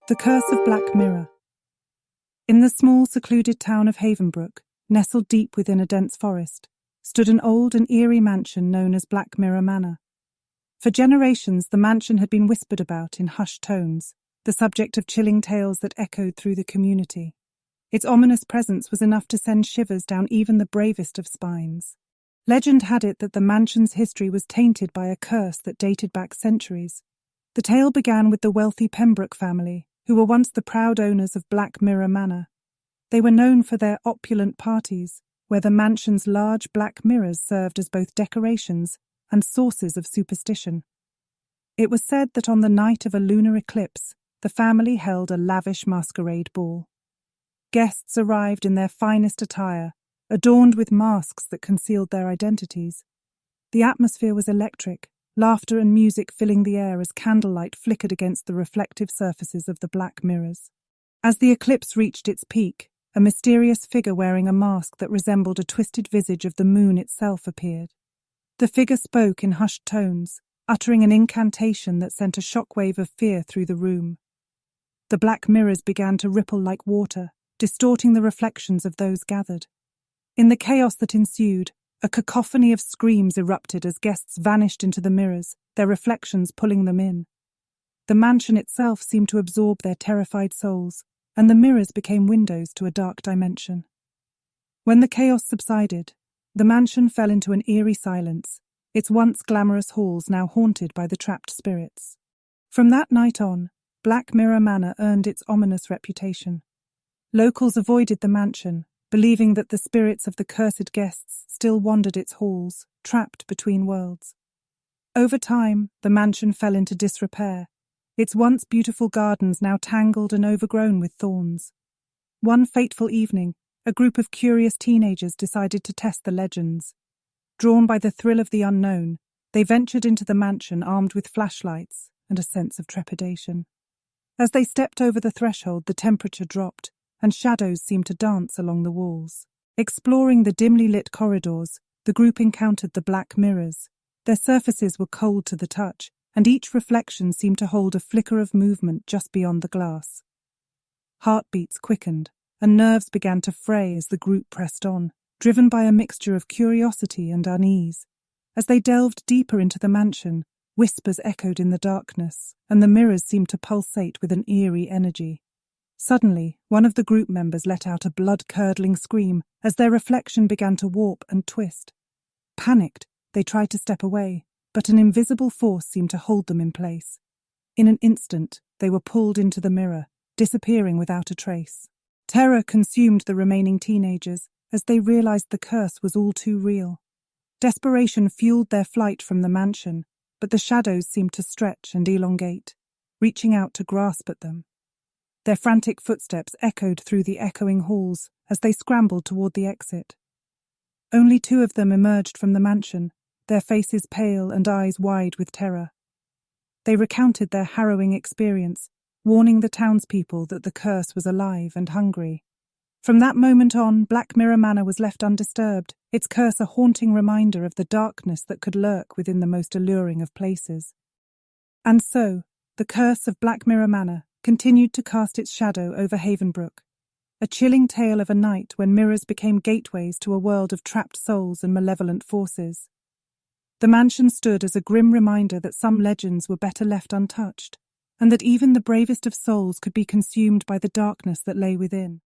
The Curse of Black Mirror. In the small, secluded town of Havenbrook, nestled deep within a dense forest, stood an old and eerie mansion known as Black Mirror Manor. For generations, the mansion had been whispered about in hushed tones, the subject of chilling tales that echoed through the community. Its ominous presence was enough to send shivers down even the bravest of spines. Legend had it that the mansion's history was tainted by a curse that dated back centuries. The tale began with the wealthy Pembroke family, who were once the proud owners of Black Mirror Manor. They were known for their opulent parties, where the mansion's large black mirrors served as both decorations and sources of superstition. It was said that on the night of a lunar eclipse, the family held a lavish masquerade ball. Guests arrived in their finest attire, adorned with masks that concealed their identities. The atmosphere was electric, laughter and music filling the air as candlelight flickered against the reflective surfaces of the black mirrors. As the eclipse reached its peak, a mysterious figure wearing a mask that resembled a twisted visage of the moon itself appeared. The figure spoke in hushed tones, uttering an incantation that sent a shockwave of fear through the room. The black mirrors began to ripple like water, distorting the reflections of those gathered. In the chaos that ensued, a cacophony of screams erupted as guests vanished into the mirrors, their reflections pulling them in. The mansion itself seemed to absorb their terrified souls, and the mirrors became windows to a dark dimension. When the chaos subsided, the mansion fell into an eerie silence, its once glamorous halls now haunted by the trapped spirits. From that night on, Black Mirror Manor earned its ominous reputation. Locals avoided the mansion, believing that the spirits of the cursed guests still wandered its halls, trapped between worlds. Over time, the mansion fell into disrepair, its once beautiful gardens now tangled and overgrown with thorns. One fateful evening, a group of curious teenagers decided to test the legends. Drawn by the thrill of the unknown, they ventured into the mansion armed with flashlights and a sense of trepidation. As they stepped over the threshold, the temperature dropped, and shadows seemed to dance along the walls. Exploring the dimly lit corridors, the group encountered the black mirrors. Their surfaces were cold to the touch, and each reflection seemed to hold a flicker of movement just beyond the glass. Heartbeats quickened, and nerves began to fray as the group pressed on, driven by a mixture of curiosity and unease. As they delved deeper into the mansion, whispers echoed in the darkness, and the mirrors seemed to pulsate with an eerie energy. Suddenly, one of the group members let out a blood-curdling scream as their reflection began to warp and twist. Panicked, they tried to step away, but an invisible force seemed to hold them in place. In an instant, they were pulled into the mirror, disappearing without a trace. Terror consumed the remaining teenagers as they realized the curse was all too real. Desperation fueled their flight from the mansion, but the shadows seemed to stretch and elongate, reaching out to grasp at them. Their frantic footsteps echoed through the echoing halls as they scrambled toward the exit. Only 2 of them emerged from the mansion, their faces pale and eyes wide with terror. They recounted their harrowing experience, warning the townspeople that the curse was alive and hungry. From that moment on, Black Mirror Manor was left undisturbed, its curse a haunting reminder of the darkness that could lurk within the most alluring of places. And so, the curse of Black Mirror Manor continued to cast its shadow over Havenbrook, a chilling tale of a night when mirrors became gateways to a world of trapped souls and malevolent forces. The mansion stood as a grim reminder that some legends were better left untouched, and that even the bravest of souls could be consumed by the darkness that lay within.